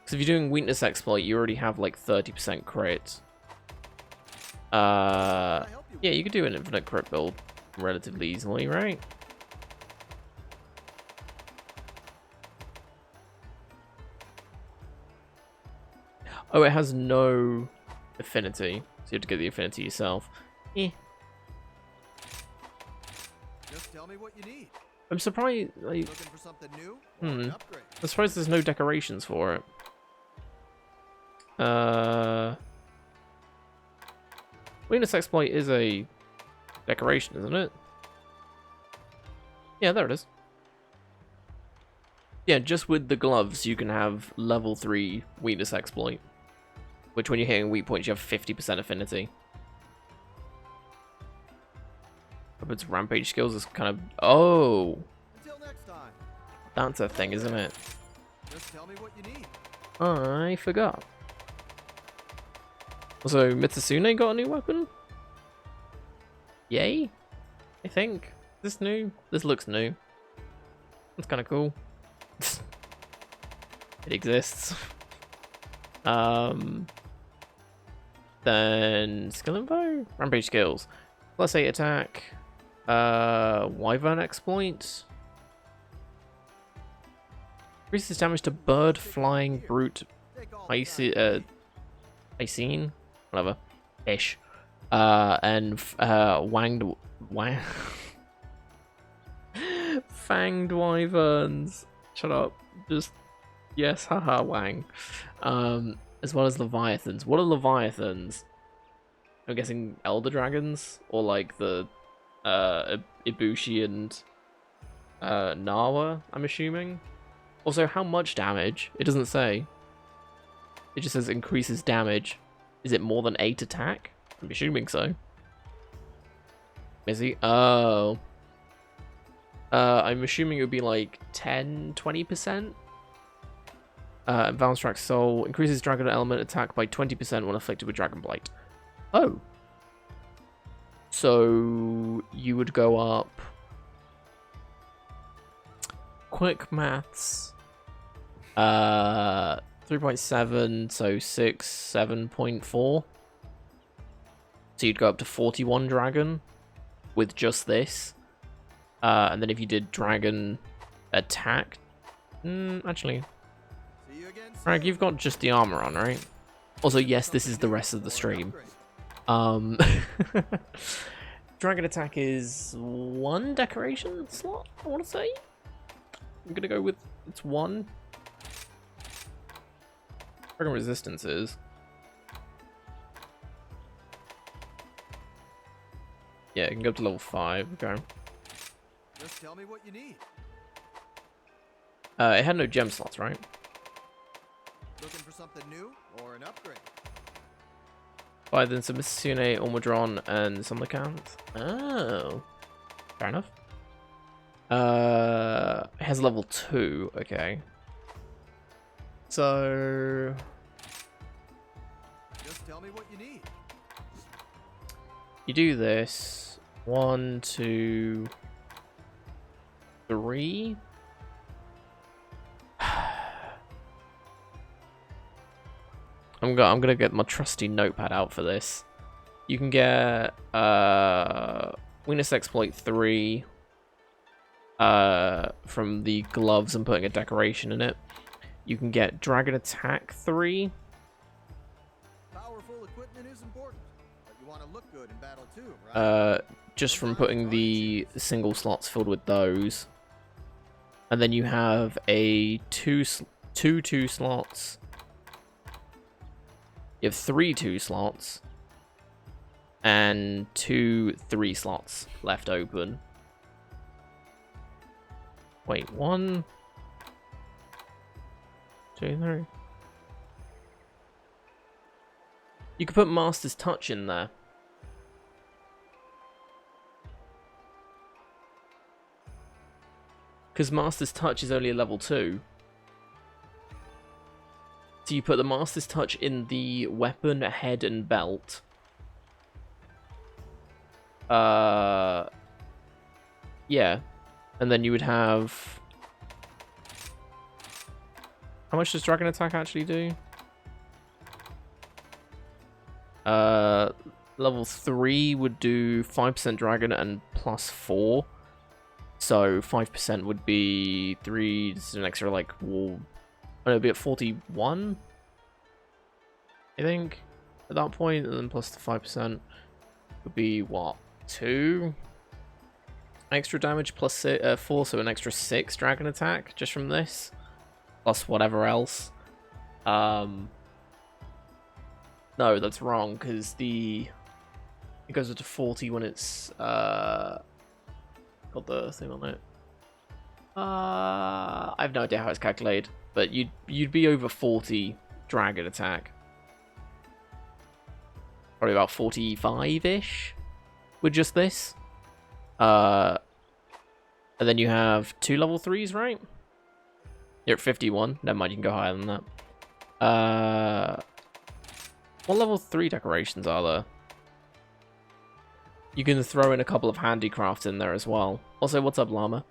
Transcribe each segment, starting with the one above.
Because if you're doing weakness exploit, you already have like 30% crit. Yeah, you could do an infinite crit build relatively easily, right? Oh, it has no affinity, so you have to get the affinity yourself. Eh. Just tell me what you need. I'm surprised. Like, Looking for something new or an upgrade? I'm surprised there's no decorations for it. Weakness exploit is a decoration, isn't it? Yeah, there it is. Yeah, just with the gloves, you can have level 3 weakness exploit, which when you're hitting weak points, you have 50% affinity. But its rampage skills is kind of... Oh! Until next time. That's a thing, isn't it? Just tell me what you need. I forgot. Also, Mitsusune got a new weapon? Yay? I think. Is this new? This looks new. That's kind of cool. It exists. Then skill info? Rampage skills. Plus 8 attack. Wyvern exploit. Increases damage to bird, flying, brute, Icene, whatever, ish. And fanged wyverns. Shut up. Just yes, haha, wang. As well as leviathans. What are leviathans? I'm guessing elder dragons or like the Ibushi and Nawa. I'm assuming. Also, how much damage? It doesn't say. It just says increases damage. Is it more than 8 attack? I'm assuming so. Is he? Oh. I'm assuming it would be like 10, 20%. Advanced Track Soul increases dragon element attack by 20% when afflicted with Dragon Blight. Oh. So you would go up. Quick maths. 3.7, so 6, 7.4. So you'd go up to 41 dragon with just this. And then if you did dragon attack... actually... Frank, you've got just the armor on, right? Also, yes, this is the rest of the stream. Dragon attack is 1 decoration slot, I want to say. I'm going to go with... It's 1. Dragon resistance is... Yeah, it can go up to level 5. Okay. Just tell me what you need. It had no gem slots, right? Looking for something new or an upgrade? By then some Mitsune, Ormodron, and some of the cans. Oh. Fair enough. It has level 2, okay. So... Just tell me what you need. You do this. 1, 2, 3. I'm gonna get my trusty notepad out for this. You can get Weakness Exploit 3 from the gloves and putting a decoration in it. You can get Dragon Attack 3. Powerful equipment is important, but you want to look good in battle too, right? Just from putting the single slots filled with those. And then you have a two slots. You have 3 2 slots and 2 3 slots left open. Wait, 1, 2, 3. You could put Master's Touch in there. Because Master's Touch is only a level 2. So you put the Master's Touch in the weapon, head, and belt. Yeah. And then you would have... How much does Dragon Attack actually do? Level 3 would do 5% Dragon and plus 4. So 5% would be 3, this is an extra like wall. Oh, it'd be at 41, I think, at that point, and then plus the 5% would be what, 2 extra damage plus 4, so an extra 6 Dragon Attack just from this, plus whatever else. No, that's wrong, because it goes up to 40 when it's got the thing on it. I have no idea how it's calculated, but you'd be over 40 Dragon Attack. Probably about 45-ish with just this. And then you have 2 level 3s, right? You're at 51. Never mind, you can go higher than that. What level 3 decorations are there? You can throw in a couple of handicrafts in there as well. Also, what's up, llama?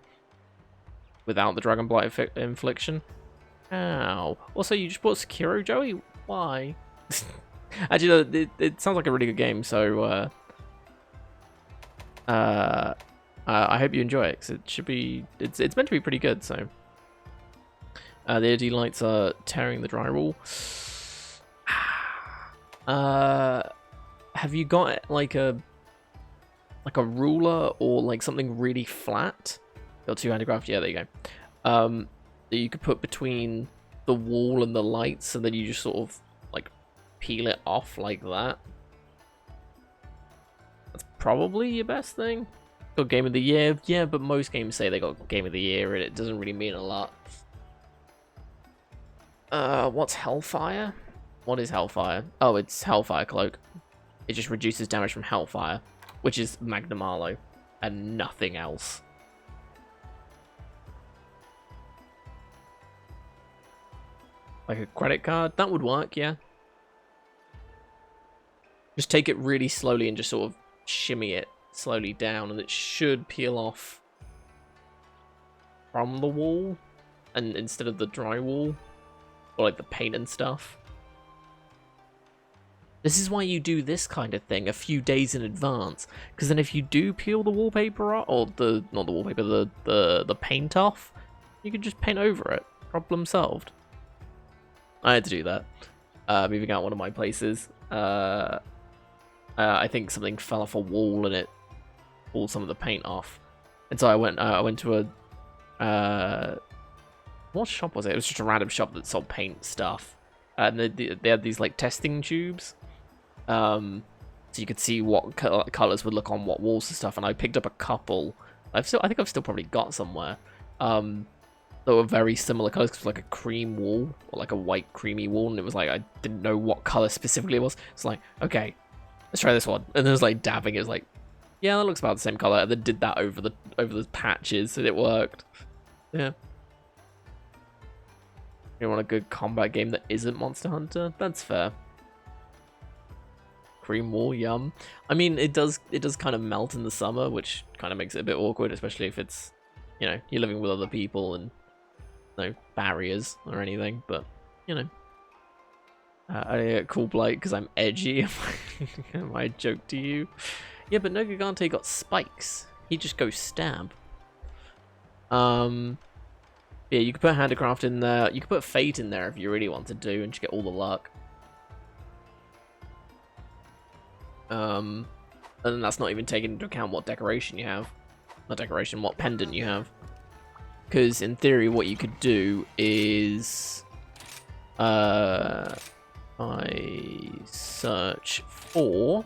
Without the Dragon Blight infliction. Ow. Also, you just bought Sekiro, Joey? Why? Actually, no, it sounds like a really good game, so I hope you enjoy it, because it should be... It's meant to be pretty good, so... the LED lights are tearing the drywall. Have you got, like a ruler or, like, something really flat? Got 2 handicraft? Yeah, there you go. That you could put between the wall and the lights, and then you just sort of, like, peel it off like that. That's probably your best thing. Got Game of the Year. Yeah, but most games say they got Game of the Year, and it doesn't really mean a lot. What's Hellfire? What is Hellfire? Oh, it's Hellfire Cloak. It just reduces damage from Hellfire, which is Magnum Arlo, and nothing else. Like a credit card? That would work, yeah. Just take it really slowly and just sort of shimmy it slowly down, and it should peel off from the wall, and instead of the drywall, or like the paint and stuff. This is why you do this kind of thing a few days in advance, because then if you do peel the wallpaper off, or not the wallpaper, the paint off, you can just paint over it. Problem solved. I had to do that. Moving out one of my places. I think something fell off a wall and it pulled some of the paint off. And so I went to a what shop was it? It was just a random shop that sold paint stuff. And they had these like testing tubes. So you could see what colors would look on what walls and stuff, and I picked up a couple. I think I've still probably got somewhere. That were very similar colors, because it was like a cream wall, or like a white creamy wall, and it was like, I didn't know what color specifically it was. It's like, okay, let's try this one. And then it was like dabbing, it was like, yeah, that looks about the same color, and then did that over the patches, and it worked. Yeah. You want a good combat game that isn't Monster Hunter? That's fair. Cream wall, yum. I mean, it does kind of melt in the summer, which kind of makes it a bit awkward, especially if it's, you know, you're living with other people and no barriers or anything, but, you know. I get cool blight because I'm edgy. Am I a joke to you? Yeah, but no Gigante got spikes. He just goes stab. Yeah, you could put handicraft in there. You could put fate in there if you really wanted to, and just get all the luck. And then that's not even taking into account what decoration you have. Not decoration, what pendant you have. Because in theory, what you could do is I search for.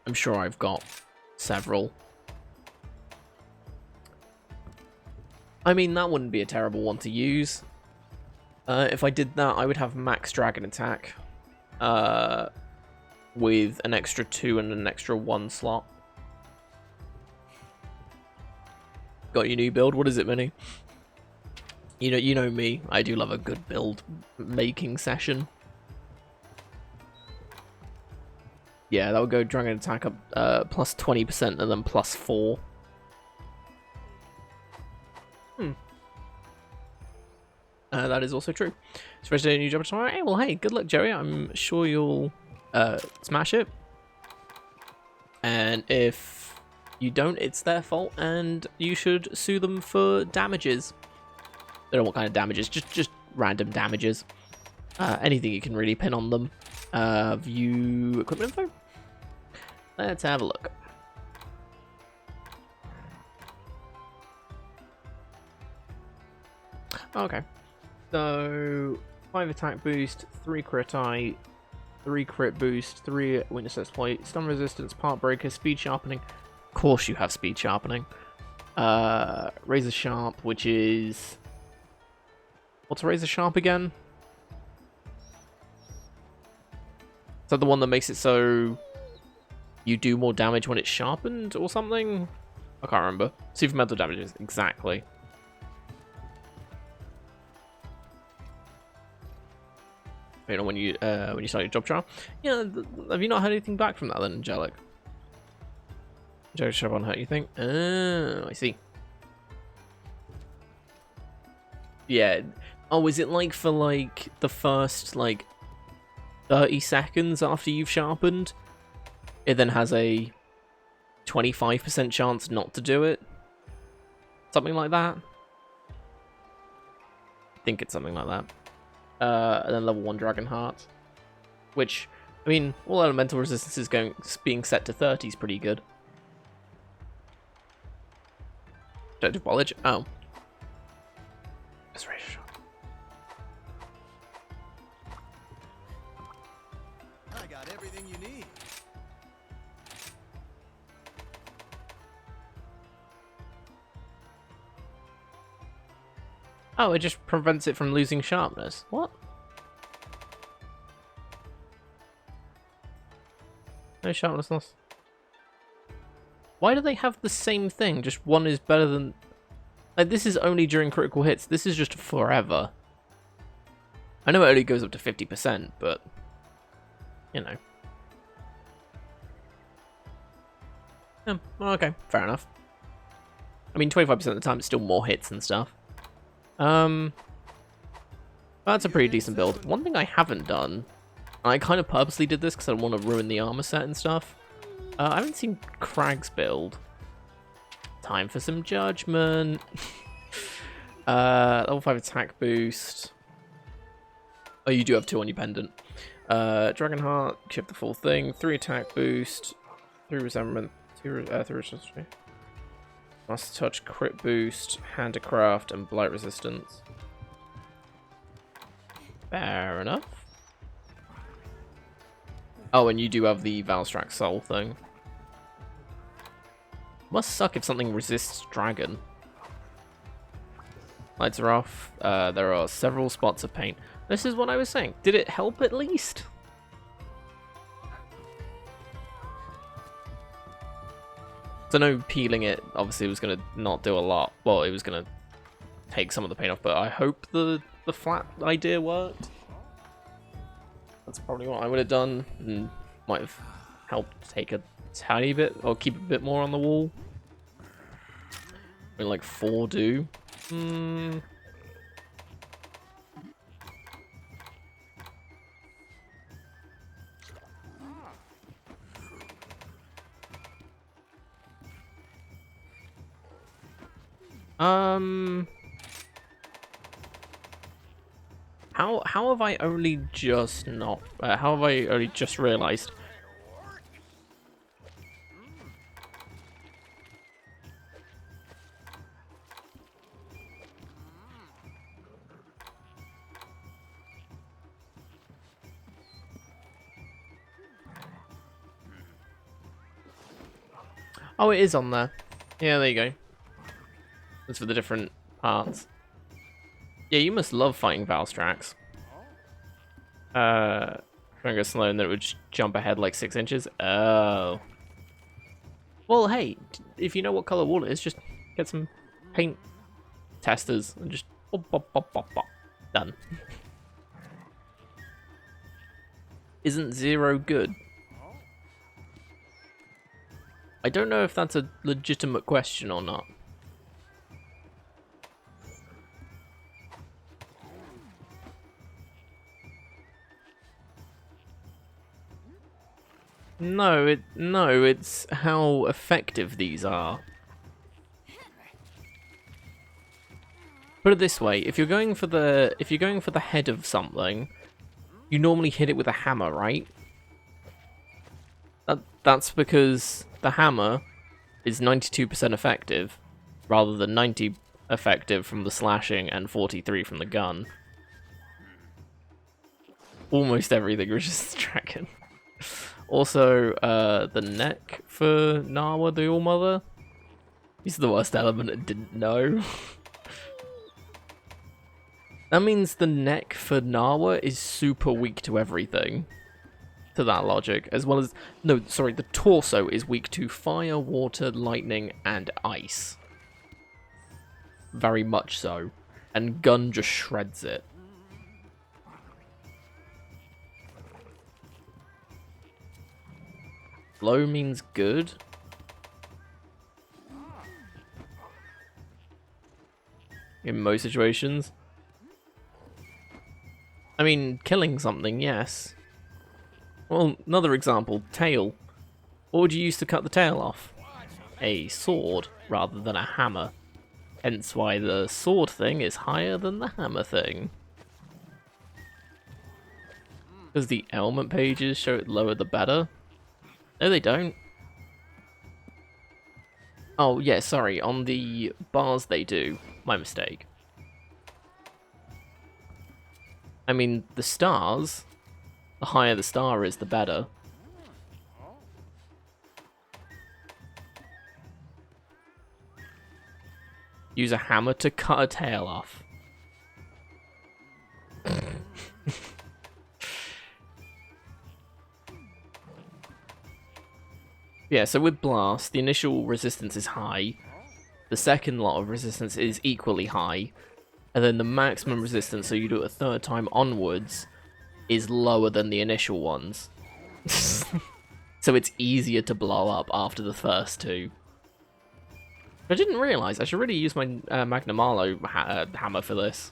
I'm sure I've got several. I mean, that wouldn't be a terrible one to use. If I did that, I would have max dragon attack with an extra 2 and an extra 1 slot. Got your new build? What is it, Minnie? You know me. I do love a good build making session. Yeah, that would go dragon attack up plus 20% and then plus 4. that is also true. Especially a new job tomorrow. Hey, well, hey, good luck, Joey. I'm sure you'll smash it. And if you don't, it's their fault, and you should sue them for damages. I don't know what kind of damages, just random damages. Anything you can really pin on them. View equipment info? Let's have a look. Okay. So, 5 attack boost, 3 crit eye, 3 crit boost, 3 witness exploit, stun resistance, part breaker, speed sharpening. Of course you have speed sharpening. Razor sharp, which is... What's a razor sharp again? Is that the one that makes it so you do more damage when it's sharpened or something? I can't remember. Super mental damages, exactly. You know, when you start your job trial. Yeah, have you not heard anything back from that then, Angelic? Joe Chevron hurt, you think? Oh, I see. Yeah. Oh, is it like for like the first like 30 seconds after you've sharpened? It then has a 25% chance not to do it? Something like that? I think it's something like that. And then level 1 Dragon Heart. Which, I mean, all elemental resistance is being set to 30 is pretty good. Objective Knowledge? Oh. Restoration Shot. I got everything you need. Oh, it just prevents it from losing sharpness. What? No sharpness loss. Why do they have the same thing? Just one is better than... Like, this is only during critical hits. This is just forever. I know it only goes up to 50%, but... You know. Yeah, well, okay, fair enough. I mean, 25% of the time it's still more hits and stuff. That's a pretty decent build. One thing I haven't done, I kind of purposely did this because I don't want to ruin the armor set and stuff. I haven't seen Crag's build. Time for some judgment. Level 5 attack boost. Oh, you do have 2 on your pendant. Dragonheart, chip the full thing. 3 attack boost. 3 resentment. 3 resistance. Must touch, crit boost, handicraft, and blight resistance. Fair enough. Oh, and you do have the Valstrax Soul thing. Must suck if something resists dragon. Lights are off. There are several spots of paint. This is what I was saying. Did it help at least? So I know peeling it obviously was going to not do a lot. Well, it was going to take some of the paint off, but I hope the flat idea worked. That's probably what I would have done, and might have helped take a tiny bit, or keep a bit more on the wall. I mean, like 4 do. How have I only just not? How have I only just realised? Oh, it is on there. Yeah, there you go. That's for the different parts. Yeah, you must love fighting Valstrax. Trying to go slow and then it would jump ahead like 6 inches. Oh. Well, hey, if you know what color wall it is, just get some paint testers and just bop, bop, bop, bop, bop. Done. Isn't 0 good? I don't know if that's a legitimate question or not. No, it's how effective these are. Put it this way, if you're going for the head of something, you normally hit it with a hammer, right? That's because the hammer is 92% effective, rather than 90 effective from the slashing and 43 from the gun. Almost everything resistance dragon. Also, the neck for Nawa, the All-Mother. He's the worst element I didn't know. That means the neck for Nawa is super weak to everything. To that logic, as well as... No, sorry, the torso is weak to fire, water, lightning, and ice. Very much so. And gun just shreds it. Low means good. In most situations. I mean, killing something, yes. Well, another example, tail. What would you use to cut the tail off? A sword, rather than a hammer. Hence why the sword thing is higher than the hammer thing. Because the element pages show it lower the better? No, they don't. Oh, yeah, sorry. On the bars they do. My mistake. I mean, the stars, the higher the star is, the better. Use a hammer to cut a tail off. Yeah, so with Blast, the initial resistance is high. The second lot of resistance is equally high. And then the maximum resistance, so you do it a third time onwards, is lower than the initial ones. So it's easier to blow up after the first two. I didn't realise, I should really use my Magnum Arlo hammer for this.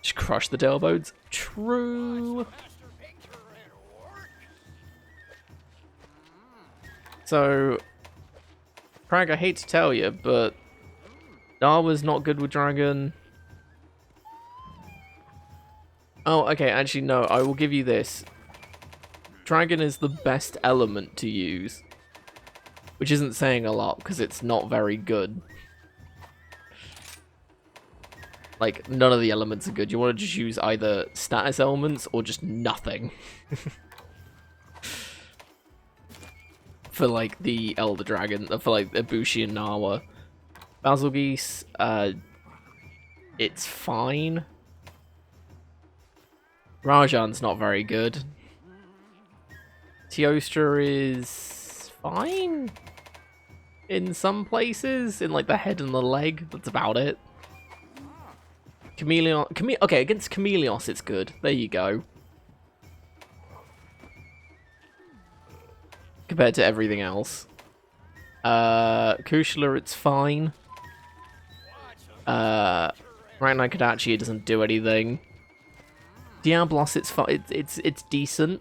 Just crush the tailbones. True. So, Prag, I hate to tell you, but Nawa's not good with Dragon. Oh, okay, actually no, I will give you this. Dragon is the best element to use. Which isn't saying a lot, because it's not very good. Like, none of the elements are good. You want to just use either status elements or just nothing. For, like, the Elder Dragon, for, like, Ibushi and Nawa. Basilgeuse, it's fine. Rajan's not very good. Teostra is fine in some places, in like the head and the leg. That's about it. Okay, against Chameleos it's good. There you go. Compared to everything else. Kushala, it's fine. Right now Kodachi, it doesn't do anything. Diablos, it's fine. It's decent.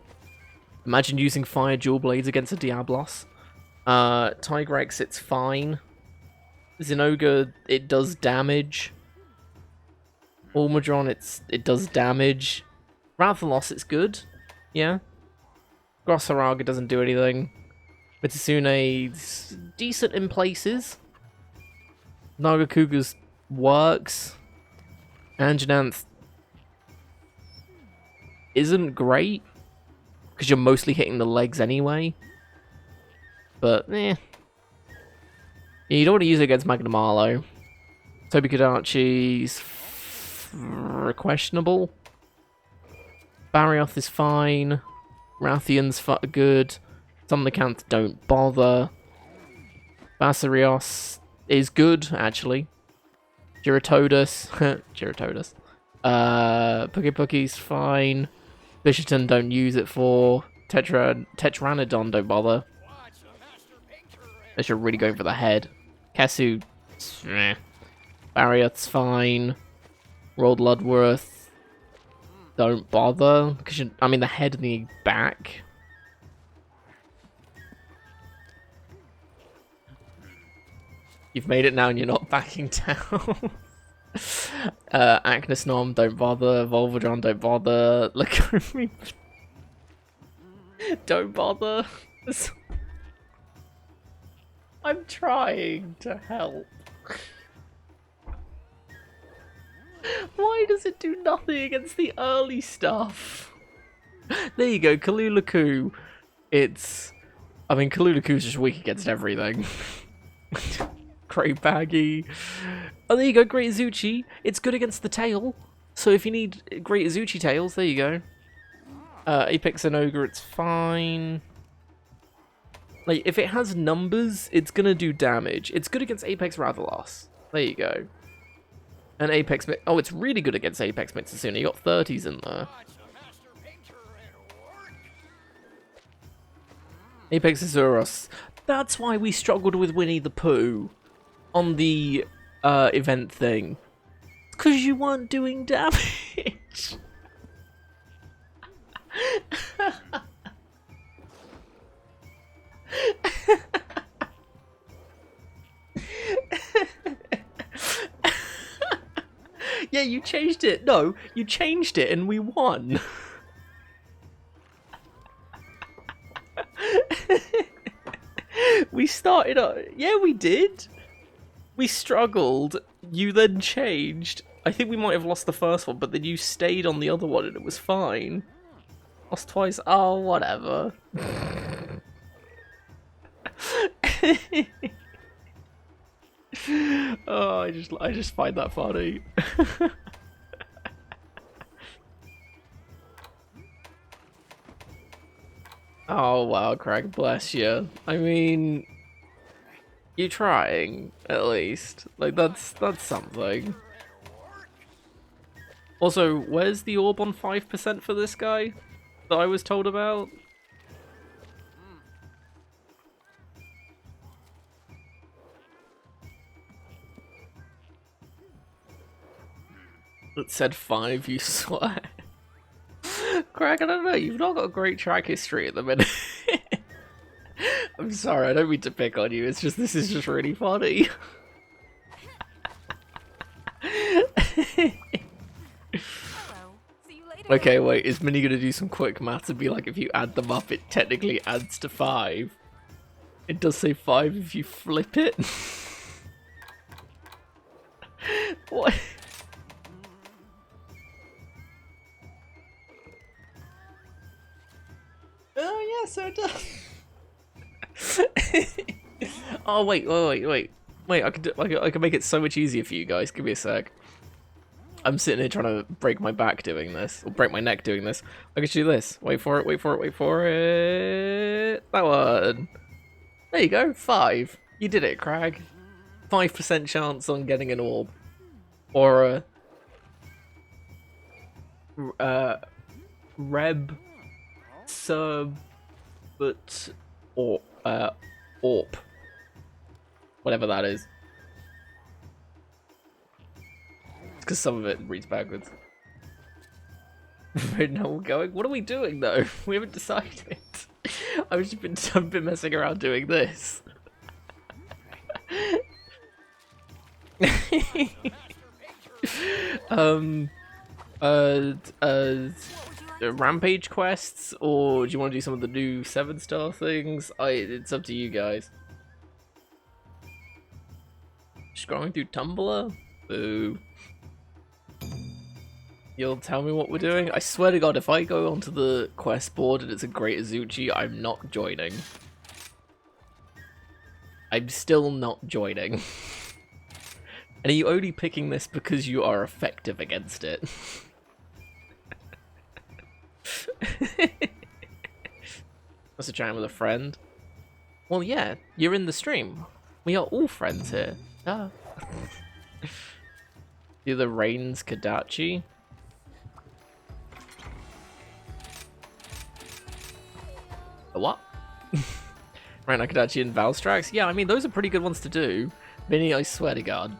Imagine using fire dual blades against a Diablos. Tigrex, it's fine. Zinogre, it does damage. Ormadron, it does damage. Rathalos, it's good. Yeah. Grossaraga doesn't do anything. Mitsune, decent in places. Nagakuga's works. Anjananth isn't great, because you're mostly hitting the legs anyway. But, eh. Yeah, you don't want to use it against Magnum Arlo. Toby Kodachi's questionable. Barioth is fine. Rathian's good. Some of the counts don't bother. Basarios is good, actually. Gyratodus. Gyratodus. Pukipuki's fine. Bishaton don't use it for. Tetranodon don't bother. Unless you're really going for the head. Kesu, Barioth's fine. Rolled Ludworth, don't bother. Because I mean, the head and the back You've made it now and you're not backing down. Acnosnom, don't bother. Volvodron, don't bother. Look at me. Don't bother. I'm trying to help. Why does it do nothing against the early stuff? There you go, Kalulaku. I mean, Kalulaku's just weak against everything. Great Baggy. Oh, there you go, Great Azuchi. It's good against the tail. So if you need Great Azuchi tails, there you go. Apex and Ogre, it's fine. Like, if it has numbers, it's gonna do damage. It's good against Apex Rathalos. There you go. And Apex... Oh, it's really good against Apex Mitsusune. You got 30s in there. Apex Azuros. That's why we struggled with Winnie the Pooh on the event thing. Because you weren't doing damage. Yeah, you changed it. No, you changed it and we won. We started up. Yeah, we did. We struggled. You then changed. I think we might have lost the first one, but then you stayed on the other one and it was fine. Lost twice. Oh, whatever. Oh, I just find that funny. Oh wow, Craig, bless you. I mean, you're trying at least. Like that's something. Also, where's the orb on 5% for this guy that I was told about? It said 5, you swear. Craig, I don't know, you've not got a great track history at the minute. I'm sorry, I don't mean to pick on you, it's just, this is just really funny. Okay, wait, is Minnie gonna do some quick maths and be like, if you add them up, it technically adds to 5? It does say 5 if you flip it? What? Oh, yeah, so it does. Oh, wait, I can make it so much easier for you guys. Give me a sec. I'm sitting here trying to break my back doing this, or break my neck doing this. I can do this. Wait for it, wait for it, wait for it. That one. There you go, 5. You did it, Crag. 5% chance on getting an orb. Or a... Reb... Sub... But... Or... Orp. Whatever that is. Because some of it reads backwards. Right now we're going. What are we doing though? We haven't decided. I've been messing around doing this. Rampage quests, or do you want to do some of the new 7-star things? It's up to you guys. Scrolling through Tumblr? Boo. You'll tell me what we're doing? I swear to God, if I go onto the quest board and it's a Great Azuchi, I'm not joining. I'm still not joining. And are you only picking this because you are effective against it? That's a chat with a friend. Well, yeah, you're in the stream. We are all friends here. Ah. Do the Reigns Kadachi. The what? Reign Kadachi and Valstrax? Yeah, I mean, those are pretty good ones to do. Minnie, I swear to God.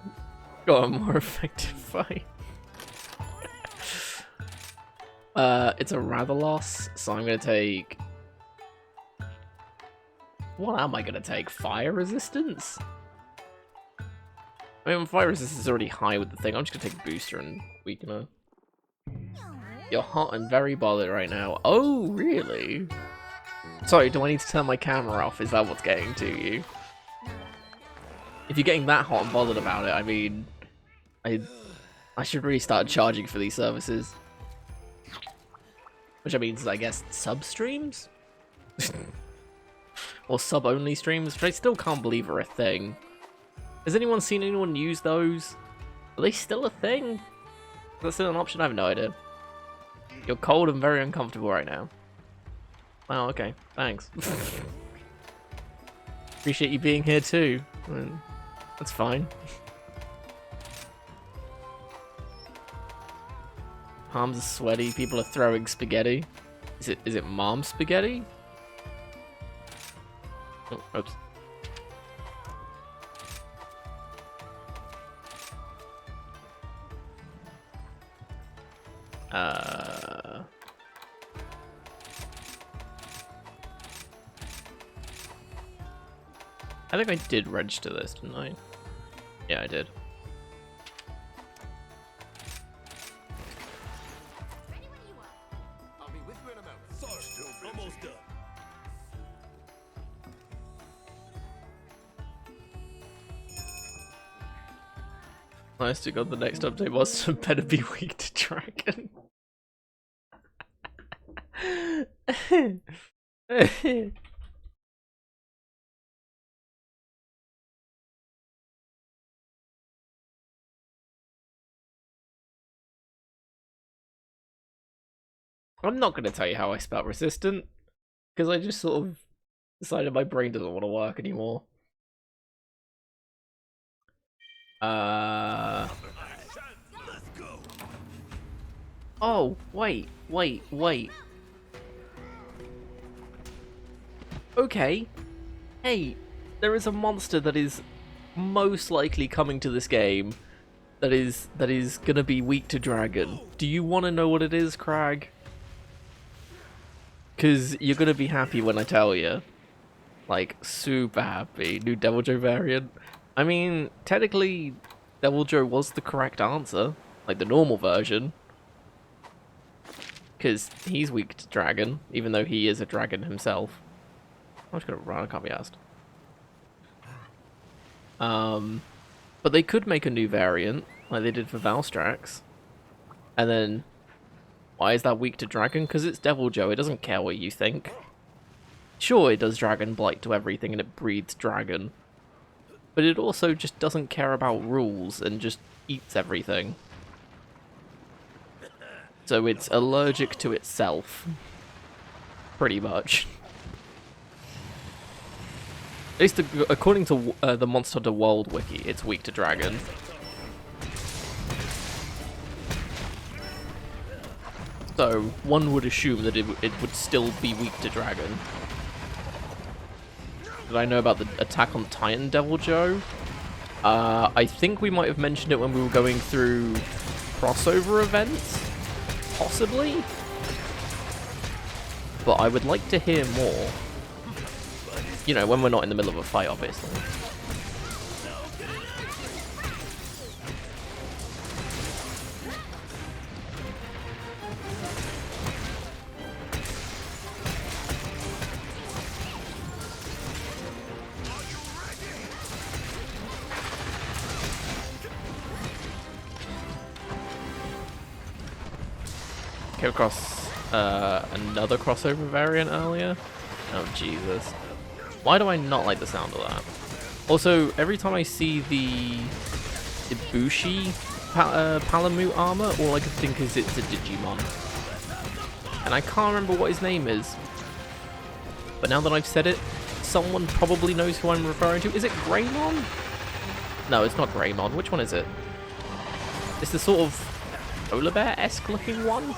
Got a more effective fight. It's a Rathalos, so I'm gonna take... What am I gonna take? Fire resistance? I mean, fire resistance is already high with the thing. I'm just gonna take booster and weaken her. You're hot and very bothered right now. Oh, really? Sorry, do I need to turn my camera off? Is that what's getting to you? If you're getting that hot and bothered about it, I mean, I should really start charging for these services. Which I mean, I guess, sub-streams? Or sub-only streams, which I still can't believe are a thing. Has anyone seen anyone use those? Are they still a thing? Is that still an option? I have no idea. You're cold and very uncomfortable right now. Wow, okay. Thanks. Appreciate you being here too. That's fine. Palms are sweaty, people are throwing spaghetti. Is it mom spaghetti? Oh, oops. I think I did register this, didn't I? Yeah, I did. I'll be with you in a moment. Sorry, almost done. Nice to God, the next update was better be weak to dragon. I'm not going to tell you how I spelt resistant, because I just sort of decided my brain doesn't want to work anymore. Oh, wait. Okay. Hey, there is a monster that is most likely coming to this game that is gonna be weak to dragon. Do you want to know what it is, Crag? Because you're gonna be happy when I tell you. Like, super happy. New Devil Joe variant. I mean, technically, Devil Joe was the correct answer. Like, the normal version. Because he's weak to dragon, even though he is a dragon himself. I'm just gonna run, I can't be asked. But they could make a new variant, like they did for Valstrax. And then, why is that weak to dragon? Because it's Devil Joe, it doesn't care what you think. Sure, it does dragon blight to everything and it breeds dragon. But it also just doesn't care about rules and just eats everything. So it's allergic to itself. Pretty much. At least according to the Monster Hunter World wiki, it's weak to dragon. So one would assume that it would still be weak to dragon. Did I know about the Attack on Titan Devil Joe? I think we might have mentioned it when we were going through crossover events. Possibly? But I would like to hear more. You know, when we're not in the middle of a fight, obviously. Came across another crossover variant earlier. Oh, Jesus. Why do I not like the sound of that? Also, every time I see the Ibushi Palamute armor, all I can think is it's a Digimon. And I can't remember what his name is. But now that I've said it, someone probably knows who I'm referring to. Is it Greymon? No, it's not Greymon. Which one is it? It's the sort of polar bear-esque looking one?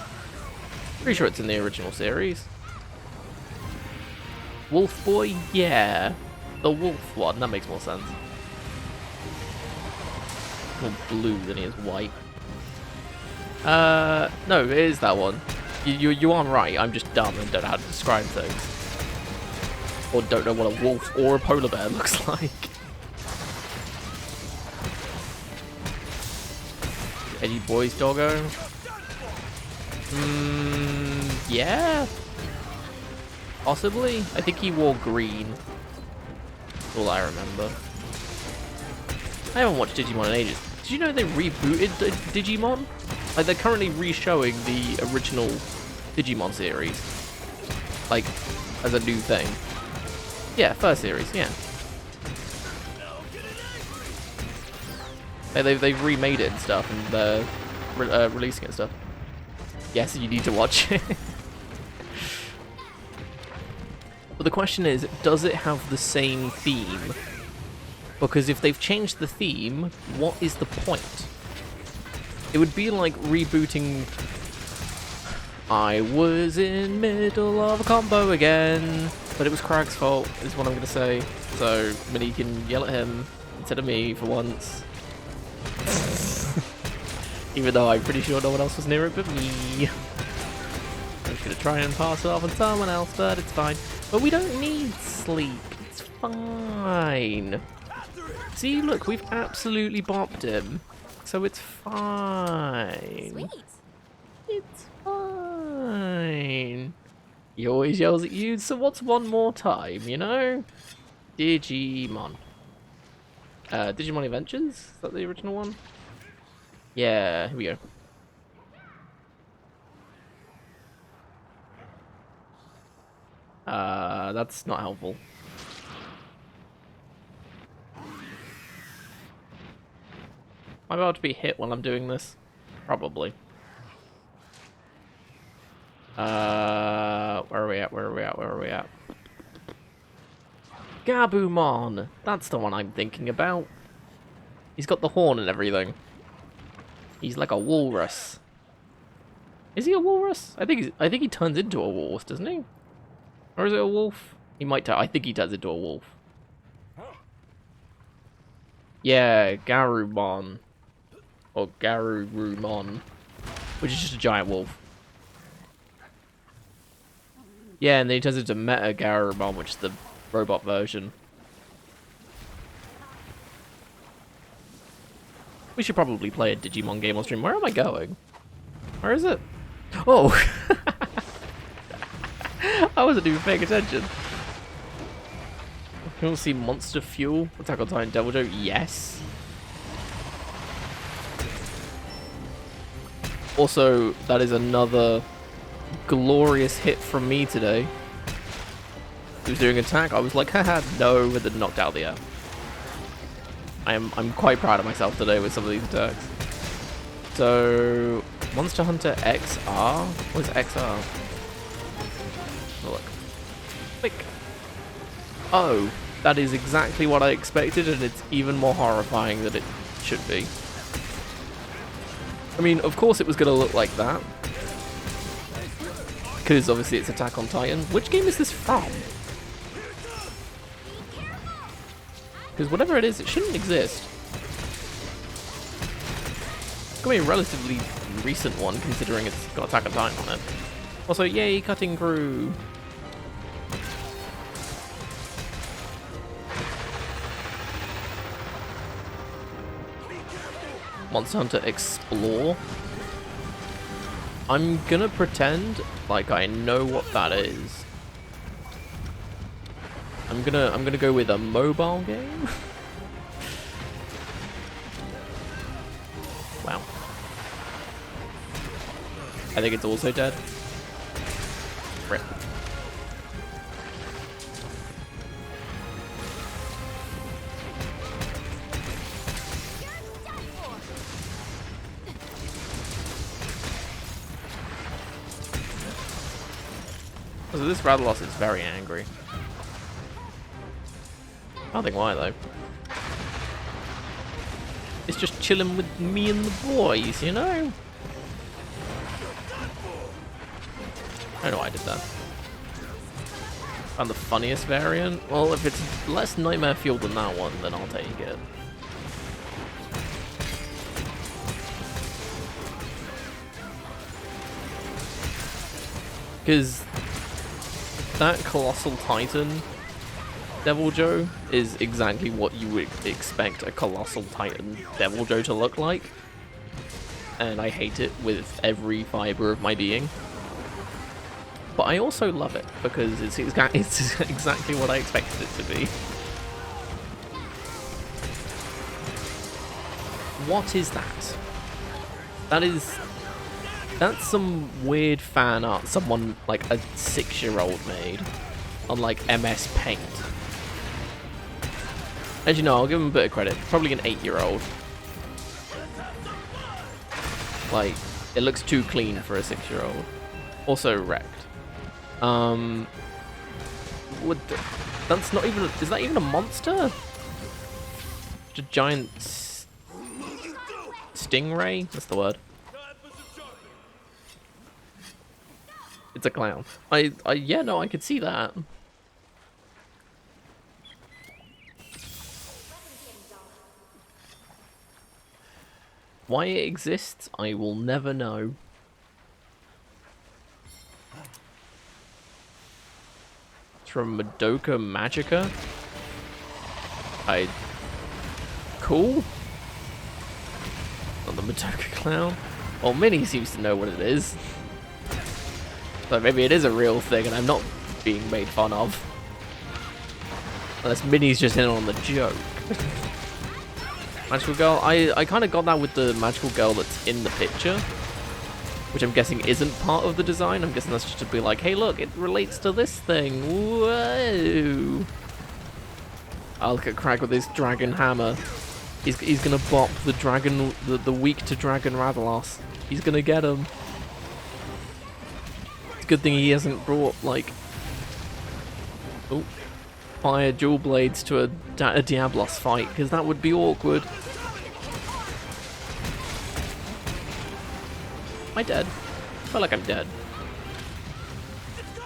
Pretty sure it's in the original series. Wolf Boy? Yeah. The wolf one, that makes more sense. More blue than he is white. No, it is that one. You are right, I'm just dumb and don't know how to describe things. Or don't know what a wolf or a polar bear looks like. Edgy boys doggo. Yeah. Possibly. I think he wore green. That's all I remember. I haven't watched Digimon in ages. Did you know they rebooted the Digimon? Like, they're currently re-showing the original Digimon series. Like, as a new thing. Yeah, first series, yeah. They've remade it and stuff, and they're releasing it and stuff. Yes, you need to watch it. But the question is, does it have the same theme? Because if they've changed the theme, what is the point? It would be like rebooting... I was in middle of a combo again, but it was Crag's fault, is what I'm going to say. So, Minnie can yell at him instead of me for once. Even though I'm pretty sure no one else was near it but me. I'm just going to try and pass it off on someone else, but it's fine. But we don't need sleep. It's fine. See, look, we've absolutely bopped him. So it's fine. Sweet. It's fine. He always yells at you, so what's one more time, you know? Digimon. Digimon Adventures? Is that the original one? Yeah, here we go. That's not helpful. Am I about to be hit while I'm doing this? Probably. Where are we at? Where are we at? Where are we at? Gabumon! That's the one I'm thinking about. He's got the horn and everything. He's like a walrus. Is he a walrus? I think he turns into a walrus, doesn't he? Or is it a wolf? He might I think he turns into a wolf. Yeah, Garurumon. Or Garurumon. Which is just a giant wolf. Yeah, and then he turns into Meta Garurumon, which is the robot version. We should probably play a Digimon game on stream. Where am I going? Where is it? Oh! I wasn't even paying attention. You want to see Monster Fuel? Attack on Titan Devil Joe? Yes. Also, that is another glorious hit from me today. He was doing an attack, I was like, haha, no, and then knocked out the air. I'm quite proud of myself today with some of these attacks. So, Monster Hunter XR? What is XR? Oh, look. Click. Oh, that is exactly what I expected, and it's even more horrifying than it should be. I mean, of course it was going to look like that. Because obviously it's Attack on Titan. Which game is this from? Because whatever it is, it shouldn't exist. It's going to be a relatively recent one, considering it's got Attack on Titan on it. Also, yay, cutting through. Monster Hunter Explore. I'm gonna pretend like I know what that is. I'm gonna go with a mobile game. Wow. I think it's also dead. Rip. So this Rattleos is very angry. I don't think why though. It's just chilling with me and the boys, you know? I don't know why I did that. And the funniest variant? Well, if it's less nightmare fuel than that one, then I'll take it. Because that Colossal Titan Devil Joe is exactly what you would expect a Colossal Titan Devil Joe to look like. and I hate it with every fiber of my being. But I also love it because it's exactly what I expected it to be. What is that? That's some weird fan art someone, like a 6-year-old made on like MS Paint. As you know, I'll give him a bit of credit. Probably an 8-year-old. Like, it looks too clean for a 6-year-old. Also wrecked. That's not even. Is that even a monster? Just a giant stingray. That's the word. It's a clown. Yeah, no, I could see that. Why it exists, I will never know. It's from Madoka Magica. Cool. Not the Madoka clown. Well, Minnie seems to know what it is. So maybe it is a real thing and I'm not being made fun of. Unless Minnie's just in on the joke. Magical girl, I kind of got that with the magical girl that's in the picture, which I'm guessing isn't part of the design. I'm guessing that's just to be like, hey look, it relates to this thing. Whoa! I'll look at Crag with his dragon hammer. He's gonna bop the dragon, the weak to dragon Rathalos. He's gonna get him. It's a good thing he hasn't brought like, oh, fire dual blades to a Diablos fight, because that would be awkward. Am I dead? I feel like I'm dead.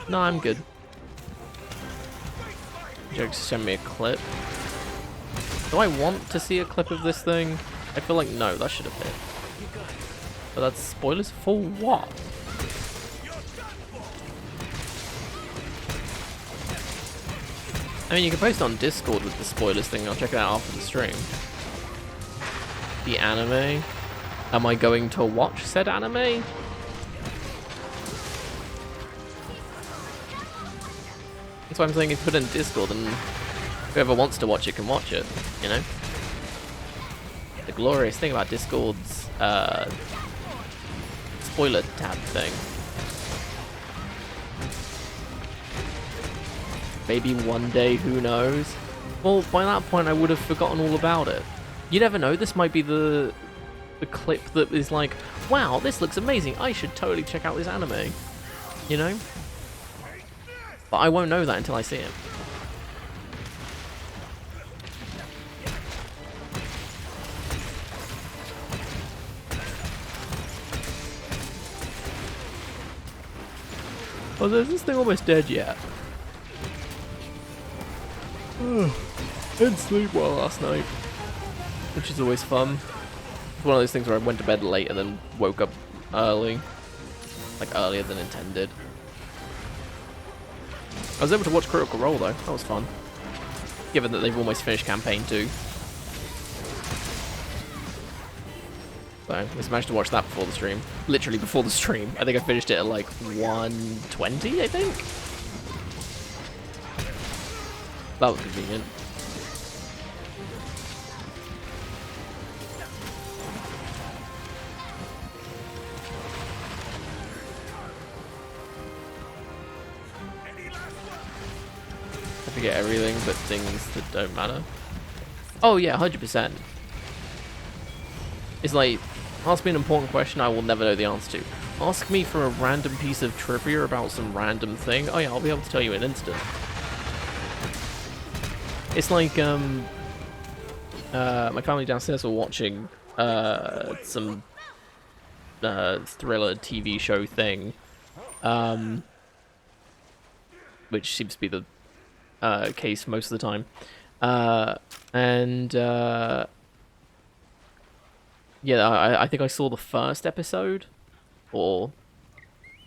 No, I'm good. Jokes send me a clip. Do I want to see a clip of this thing? I feel like no, that should have been. But that's spoilers for what? I mean, you can post on Discord with the spoilers thing. I'll check it out after the stream. The anime. Am I going to watch said anime? That's why I'm saying if you put it in Discord and whoever wants to watch it can watch it, you know? The glorious thing about Discord's spoiler tab thing. Maybe one day, who knows? Well, by that point I would have forgotten all about it. You never know, this might be the clip that is like, wow, this looks amazing, I should totally check out this anime. You know? But I won't know that until I see it. Oh, is this thing almost dead yet? Didn't sleep well last night, which is always fun. It's one of those things where I went to bed late and then woke up early, like earlier than intended. I was able to watch Critical Role though, that was fun, given that they've almost finished campaign 2. So, I just managed to watch that before the stream. Literally before the stream. I think I finished it at like 1:20, I think? That was convenient. I forget everything but things that don't matter. Oh yeah, 100%. It's like, ask me an important question I will never know the answer to. Ask me for a random piece of trivia about some random thing. Oh yeah, I'll be able to tell you in an instant. It's like, my family downstairs were watching some thriller TV show thing, which seems to be the case most of the time. Yeah, I think I saw the first episode, or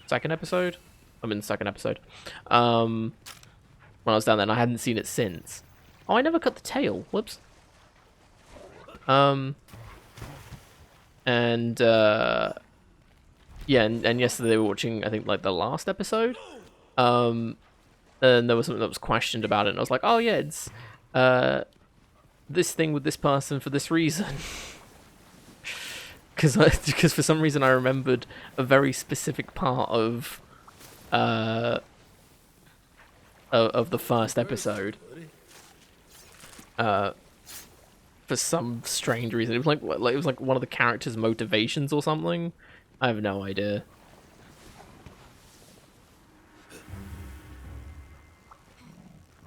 second episode. I'm in the second episode. When I was down there, and I hadn't seen it since. Oh, I never cut the tail. Whoops. And yeah, and yesterday they were watching, I think, like the last episode. And there was something that was questioned about it, and I was like, oh yeah, it's this thing with this person for this reason. Because for some reason I remembered a very specific part of the first episode. For some strange reason, it was like it was like one of the characters' motivations or something. I have no idea.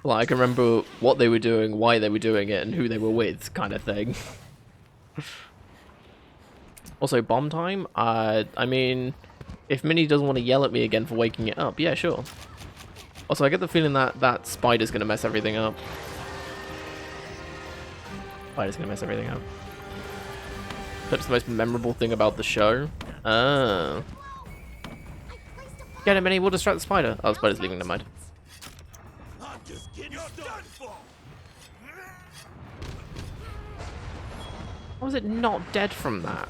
Like, I can remember what they were doing, why they were doing it, and who they were with, kind of thing. Also, bomb time? I mean, if Minnie doesn't want to yell at me again for waking it up, yeah, sure. Also, I get the feeling that that spider's gonna mess everything up. Spider's gonna mess everything up. That's the most memorable thing about the show. Oh. Get it, Minnie, we'll distract the spider. Oh, the spider's leaving the mud. How was it not dead from that?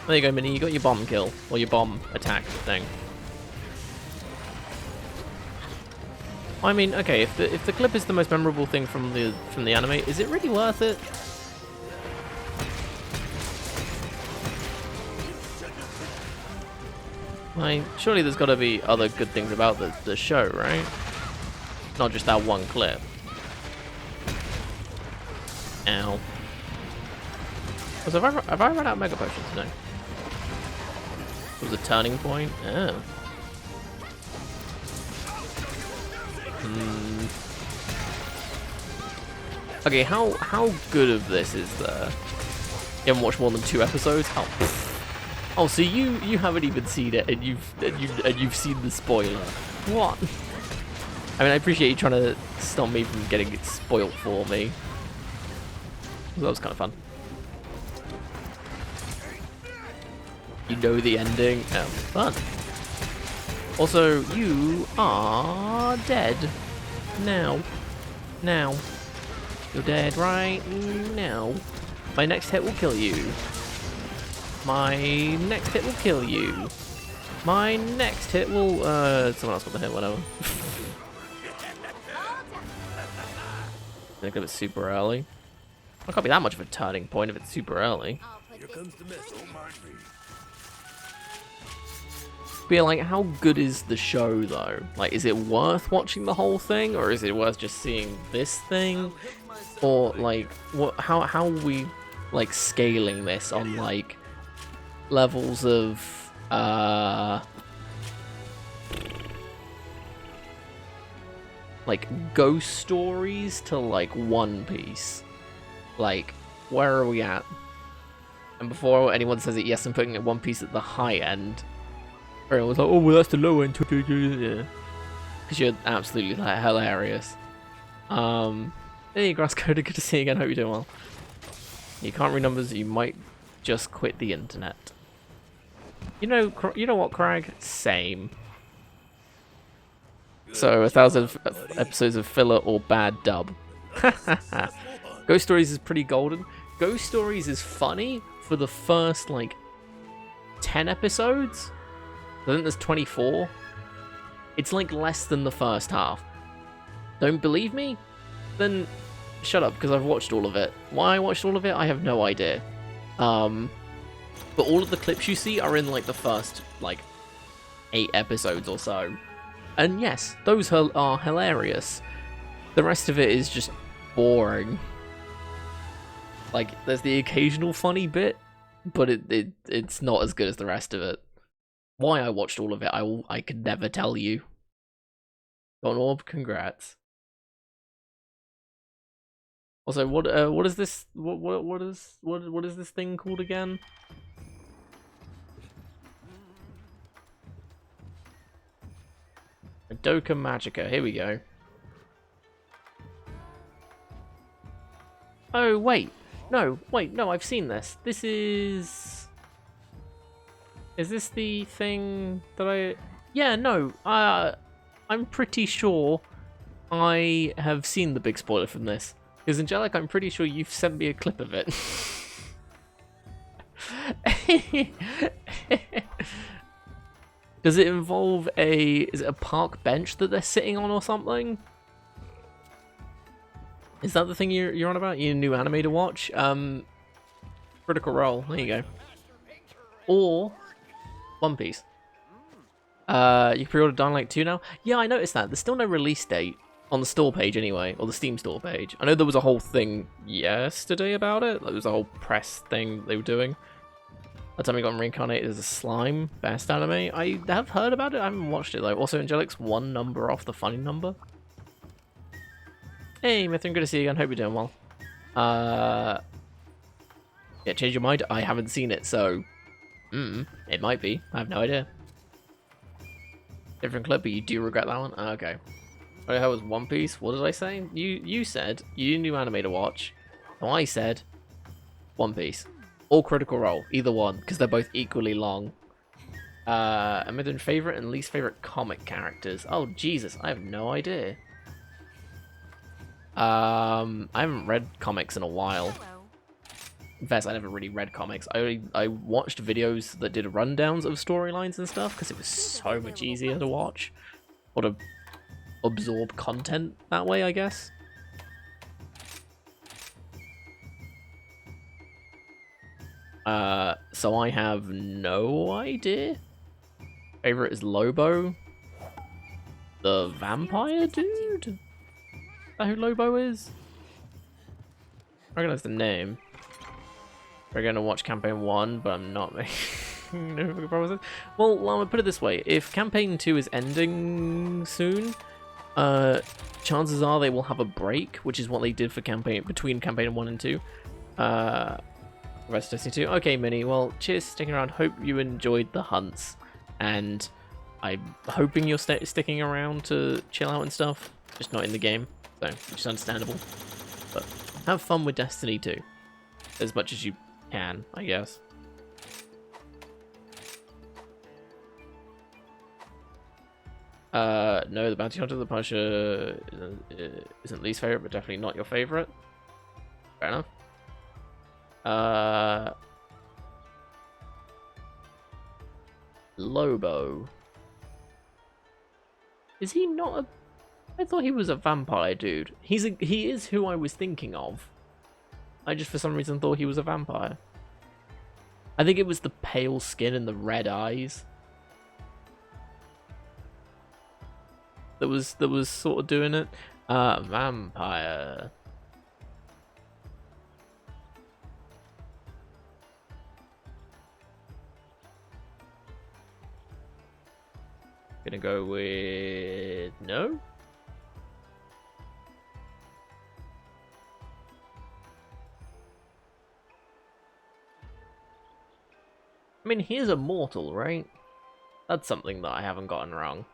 There you go, Minnie. You got your bomb kill or your bomb attack thing. I mean, okay, if the clip is the most memorable thing from the anime, is it really worth it? Like, surely there's got to be other good things about the show, right? Not just that one clip. Ow. So have I run out of Mega Potions? No. It was a turning point? Oh. Okay, how good of this is there? You haven't watched more than 2 episodes? Oh, so you haven't even seen it, and you've seen the spoiler. What? I mean, I appreciate you trying to stop me from getting it spoiled for me. That was kind of fun. You know the ending. Oh, fun. Also, you are dead. Now. Now. You're dead right now. My next hit will kill you. My next hit will kill you. My next hit will, someone else got the hit, whatever. I think it was super early. It can't be that much of a turning point if it's super early. Here comes the missile. But yeah, like, how good is the show, though? Like, is it worth watching the whole thing, or is it worth just seeing this thing? Or, like, what? How are we, like, scaling this on, like, levels of, like, Ghost Stories to, like, One Piece? Like, where are we at? And before anyone says it, yes, I'm putting One Piece at the high end. Everyone's like, oh, well, that's the low end. Yeah. Because you're absolutely like, hilarious. Hey, Grasscoder, good to see you again. Hope you're doing well. You can't read numbers, you might just quit the internet. You know what, Crag? Same. So, 1,000 episodes of filler or bad dub. Ghost Stories is pretty golden. Ghost Stories is funny for the first, like, 10 episodes. I think there's 24. It's like less than the first half. Don't believe me? Then shut up, because I've watched all of it. Why I watched all of it, I have no idea. But all of the clips you see are in like the first like 8 episodes or so. And yes, those are hilarious. The rest of it is just boring. Like, there's the occasional funny bit, but it's not as good as the rest of it. Why I watched all of it, I could never tell you. Got an orb, congrats. Also, what is this? What is this thing called again? Madoka Magica. Here we go. Oh wait, no, I've seen this. This is. Is this the thing that I... Yeah, no, I'm pretty sure I have seen the big spoiler from this. Because Angelic, I'm pretty sure you've sent me a clip of it. Does it involve is it a park bench that they're sitting on or something? Is that the thing you're on about? Your new anime to watch? Critical Role. There you go. Or One Piece. You can pre-order Dying Light 2 now. Yeah, I noticed that. There's still no release date on the store page anyway, or the Steam store page. I know there was a whole thing yesterday about it. There was a whole press thing they were doing. By the time he got reincarnated as a slime, best anime. I have heard about it. I haven't watched it though. Also, Angelic's one number off the funny number. Hey, Mithrin, good to see you again. Hope you're doing well. Yeah, change your mind. I haven't seen it, so it might be. I have no idea. Different clip, but you do regret that one. Okay. What the hell was One Piece? What did I say? You said you knew anime to watch. So I said One Piece or Critical Role, either one, because they're both equally long. And Mithrin, favorite and least favorite comic characters. Oh Jesus, I have no idea. I haven't read comics in a while. In fact, I never really read comics. I watched videos that did rundowns of storylines and stuff because it was so much easier to watch or to absorb content that way, I guess. So I have no idea. Favorite is Lobo, the vampire dude. Is that who Lobo is? I recognize the name. We're gonna watch campaign 1, but I'm not making no promises. Well, I'm gonna put it this way: if campaign 2 is ending soon, chances are they will have a break, which is what they did for between campaign 1 and 2. Rest of Destiny 2. Okay, Minnie. Well, cheers for sticking around. Hope you enjoyed the hunts, and I'm hoping you're sticking around to chill out and stuff. Just not in the game, so which is understandable. But have fun with Destiny 2 as much as you can, I guess. No, the Bounty Hunter, the Punisher isn't least favorite, but definitely not your favorite. Fair enough. Lobo. Is he not a... I thought he was a vampire dude. He is who I was thinking of. I just for some reason thought he was a vampire. I think it was the pale skin and the red eyes that was sort of doing it. Vampire. Gonna go with no. I mean, he is immortal, right? That's something that I haven't gotten wrong.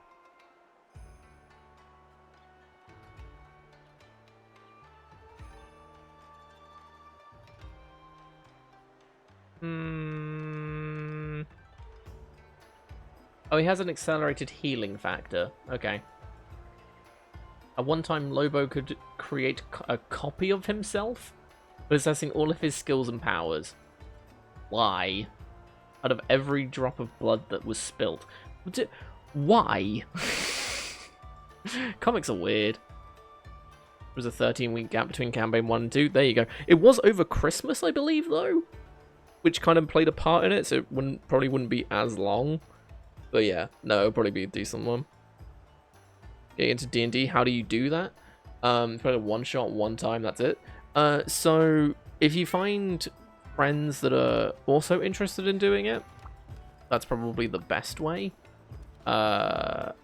Oh, he has an accelerated healing factor. Okay. At one time, Lobo could create a copy of himself, possessing all of his skills and powers. Why? Out of every drop of blood that was spilt. Why? Comics are weird. There was a 13-week gap between campaign 1 and 2. There you go. It was over Christmas, I believe, though, which kind of played a part in it, so it probably wouldn't be as long. But yeah, no, it'll probably be a decent one. Getting into D&D, how do you do that? Play a one-shot, one time, that's it. So if you find friends that are also interested in doing it, that's probably the best way. But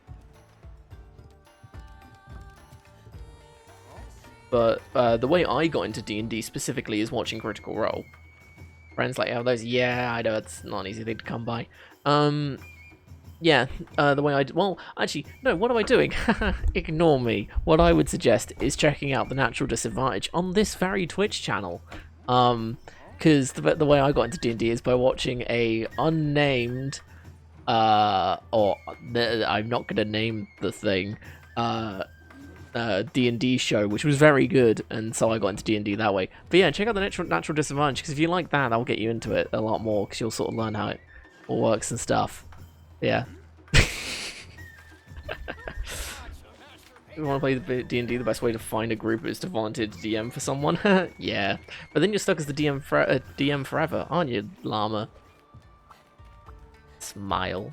the way I got into D&D specifically is watching Critical Role. Friends like how those, yeah, I know it's not an easy thing to come by. Yeah, the way well, actually, no, what am I doing? Ignore me. What I would suggest is checking out The Natural Disadvantage on this very Twitch channel. Because the way I got into D&D is by watching a unnamed, or I'm not going to name the thing, D&D show, which was very good, and so I got into D&D that way. But yeah, check out the natural disadvantage, because if you like that, that'll get you into it a lot more, because you'll sort of learn how it all works and stuff. But yeah. If you want to play D&D, the best way to find a group is to volunteer to DM for someone. Yeah, but then you're stuck as the DM forever, aren't you, llama? Smile.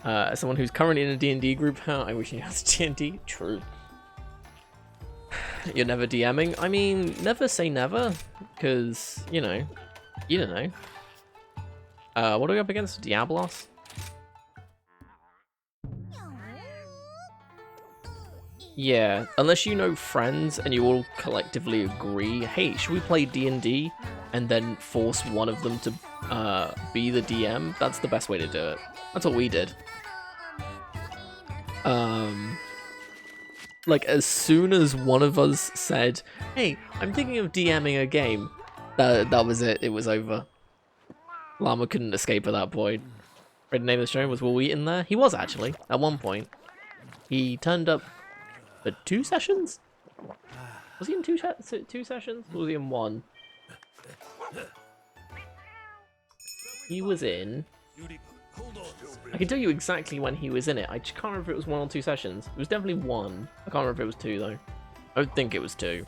As someone who's currently in a D&D group, I wish you had D&D. True. You're never DMing? I mean, never say never, because, you know, you don't know. What are we up against? Diablos? Yeah, unless you know friends and you all collectively agree, hey, should we play D&D? And then force one of them to be the DM, that's the best way to do it. That's what we did. Like, as soon as one of us said, hey, I'm thinking of DMing a game, that was it, it was over. Llama couldn't escape at that point. The name of the show was Will We in there? He was actually, at one point. He turned up for 2 sessions? Was he in two sessions? Or was he in 1? He was in... I can tell you exactly when he was in it. I just can't remember if it was 1 or 2 sessions. It was definitely 1. I can't remember if it was 2 though. I don't think it was 2.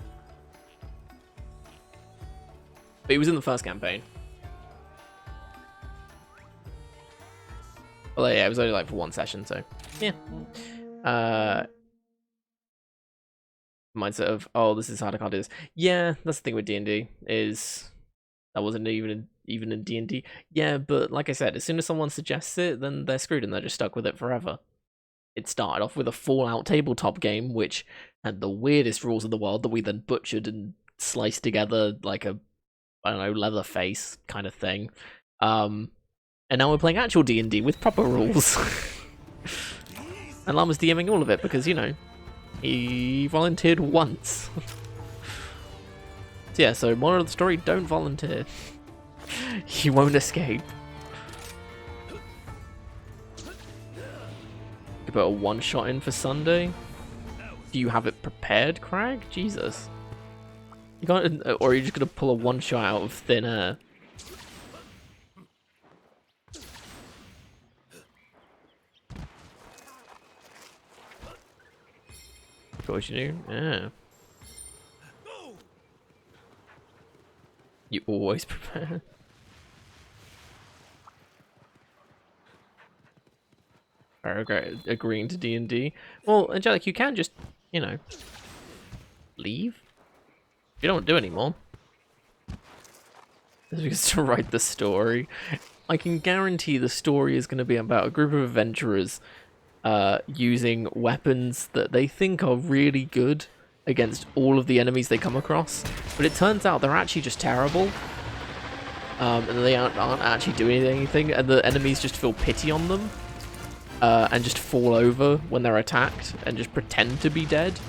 But he was in the first campaign. Well, yeah, it was only like for 1 session, so yeah. Mindset of, oh, this is hard, I can't do this. Yeah, that's the thing with D&D, is that wasn't even in D&D. Yeah, but like I said, as soon as someone suggests it, then they're screwed and they're just stuck with it forever. It started off with a Fallout tabletop game, which had the weirdest rules in the world that we then butchered and sliced together like a, I don't know, Leatherface kind of thing. And now we're playing actual D&D with proper rules. And Llama's DMing all of it because, you know, he volunteered once. So yeah, so moral of the story, don't volunteer. You won't escape. You put a one-shot in for Sunday? Do you have it prepared, Crag? Jesus. You can't, or are you just gonna pull a one-shot out of thin air? Of course you do, yeah. You always prepare. Okay, agreeing to D&D. Well, Angelic, you can just, you know, leave. You don't do anymore. It's because to write the story. I can guarantee the story is going to be about a group of adventurers using weapons that they think are really good against all of the enemies they come across, but it turns out they're actually just terrible, and they aren't actually doing anything, and the enemies just feel pity on them, and just fall over when they're attacked, and just pretend to be dead,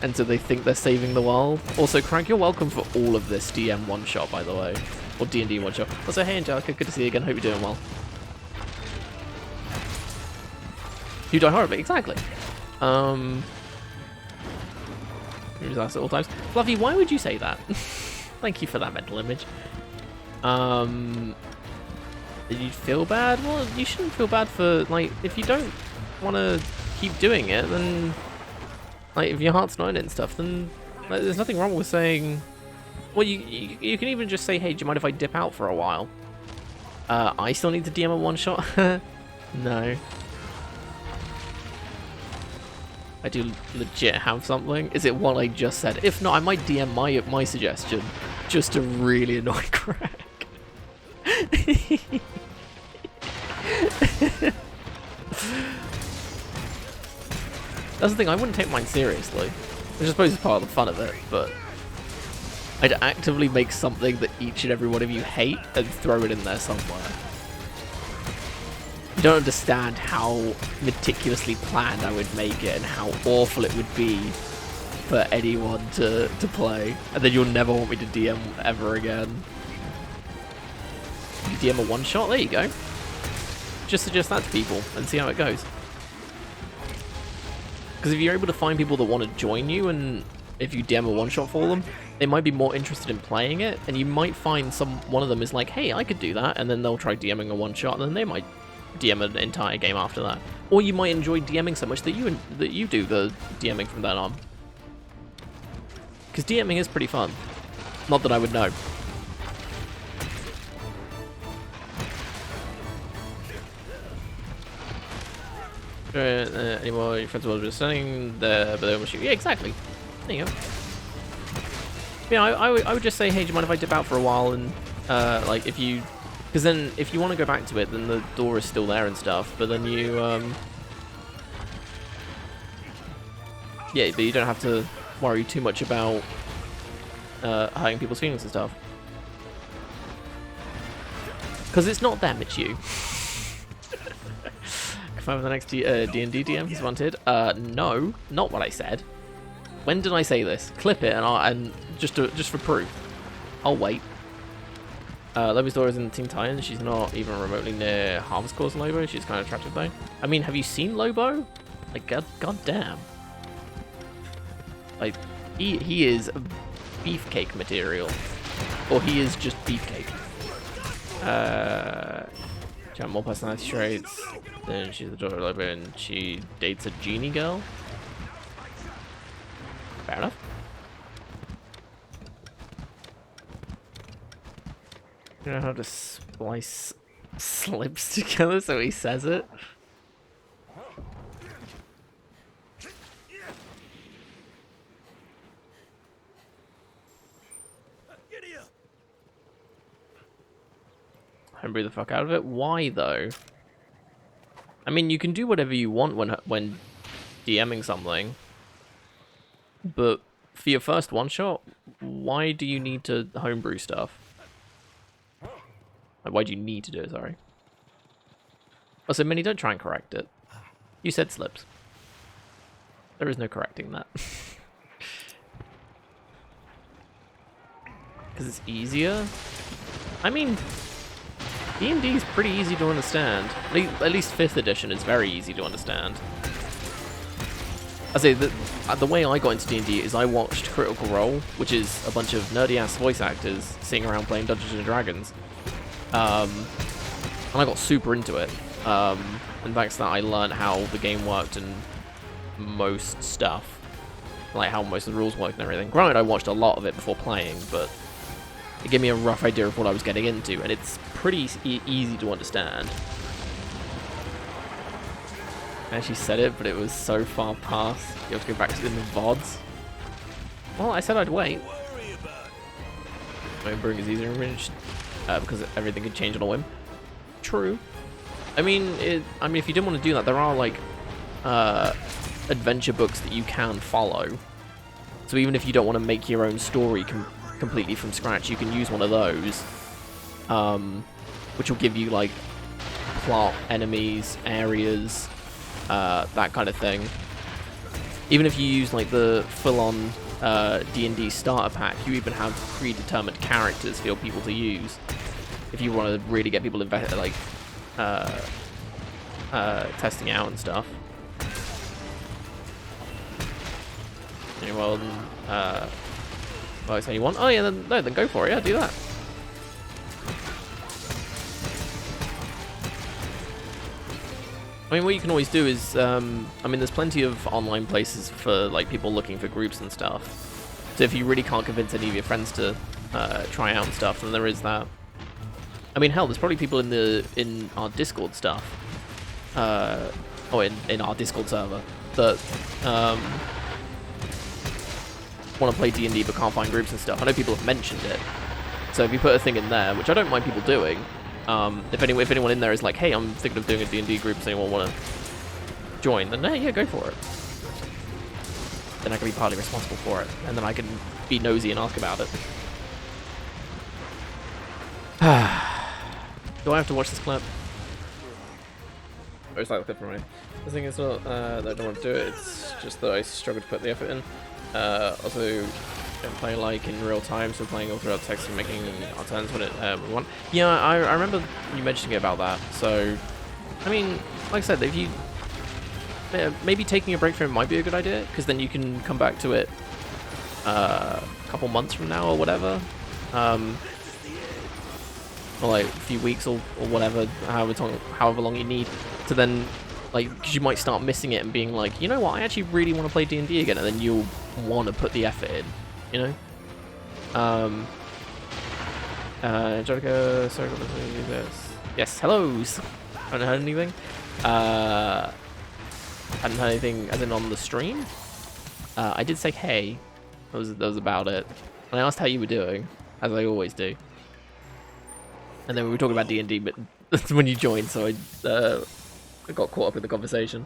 and so they think they're saving the world. Also, Crank, you're welcome for all of this DM one-shot, by the way, or D&D one-shot. Also, hey Angelica, good to see you again, hope you're doing well. You die horribly, exactly. Use that at all times. Fluffy, why would you say that? Thank you for that mental image. Did you feel bad? Well, you shouldn't feel bad for, like, if you don't want to keep doing it, then, like, if your heart's not in it and stuff, then like, there's nothing wrong with saying, well, you can even just say, hey, do you mind if I dip out for a while? I still need to DM a one-shot? No. I do legit have something. Is it what I just said? If not, I might DM my suggestion just to really annoy Craig. That's the thing, I wouldn't take mine seriously. I suppose it's part of the fun of it, but I'd actively make something that each and every one of you hate and throw it in there somewhere. You don't understand how meticulously planned I would make it and how awful it would be for anyone to play. And then you'll never want me to DM ever again. You DM a one-shot? There you go. just suggest that to people and see how it goes. Because if you're able to find people that want to join you, and if you DM a one-shot for them, they might be more interested in playing it, and you might find one of them is like, hey, I could do that, and then they'll try DMing a one-shot, and then they might DM an entire game after that. Or you might enjoy DMing so much that you do the DMing from then on. Because DMing is pretty fun. Not that I would know. Any more your friends will be standing there, but they almost shoot. Yeah, exactly. There you go. Yeah, I would just say, hey, do you mind if I dip out for a while, and like if you, because then if you want to go back to it, then the door is still there and stuff. But then you, yeah, but you don't have to worry too much about hurting people's feelings and stuff. Because it's not them, it's you. Confirm the next D&D DM is wanted. No, not what I said. When did I say this? Clip it and just for proof. I'll wait. Lobo's daughter is in Teen Titans. She's not even remotely near Harm's Cause Lobo. She's kind of attractive though. I mean, have you seen Lobo? Like, god damn. Like, he is beefcake material, or he is just beefcake. She has more personality traits. Then she's the daughter of Lobo, and she dates a genie girl. Fair enough. You know how to splice slips together so he says it? And breathe the fuck out of it. Why though? I mean, you can do whatever you want when DMing something, but for your first one shot, why do you need to homebrew stuff? Like, why do you need to do it? Sorry. Also, Minnie, don't try and correct it. You said slips. There is no correcting that. Because it's easier. I mean, D&D is pretty easy to understand. At least 5th edition is very easy to understand. I say the way I got into D&D is I watched Critical Role, which is a bunch of nerdy-ass voice actors sitting around playing Dungeons and Dragons. And I got super into it. And thanks to that, I learned how the game worked and most stuff. Like how most of the rules worked and everything. Granted, I watched a lot of it before playing, but it gave me a rough idea of what I was getting into, and it's pretty easy to understand. I actually said it, but it was so far past. You have to go back to the VODs. Well, I said I'd wait. Homebrewing is easier because everything could change on a whim. True. I mean, if you didn't want to do that, there are like adventure books that you can follow. So even if you don't want to make your own story completely from scratch, you can use one of those, which will give you like plot, enemies, areas, that kind of thing. Even if you use like the full-on D&D starter pack, you even have predetermined characters for your people to use if you want to really get people invested, like testing out and stuff. Yeah, well, so you want? Oh yeah, then go for it. Yeah, do that. I mean, what you can always do is, I mean, there's plenty of online places for like people looking for groups and stuff. So if you really can't convince any of your friends to try out and stuff, then there is that. I mean, hell, there's probably people in our Discord stuff, or in our Discord server that want to play D&D but can't find groups and stuff. I know people have mentioned it. So if you put a thing in there, which I don't mind people doing, if anyone in there is like, hey, I'm thinking of doing a D&D group, does anyone want to join? Then yeah, go for it. Then I can be partly responsible for it, and then I can be nosy and ask about it. Do I have to watch this clip? Oh, it's like the clip for me. The thing is not that I don't want to do it, it's just that I struggle to put the effort in. Also, don't play like in real time, so playing all throughout text and making our turns when we want. Yeah, I remember you mentioning about that. So I mean, like I said, if you maybe taking a break from it might be a good idea, because then you can come back to it a couple months from now or whatever, or like a few weeks or whatever, however long you need to then, like, because you might start missing it and being like, you know what, I actually really want to play D&D again, and then you'll want to put the effort in, you know. Angelica, sorry, what was this? Yes, hellos. Haven't heard anything. Hadn't heard anything as in on the stream. I did say hey. That was about it. And I asked how you were doing, as I always do. And then we were talking about D&D, but that's when you joined, so I got caught up in the conversation.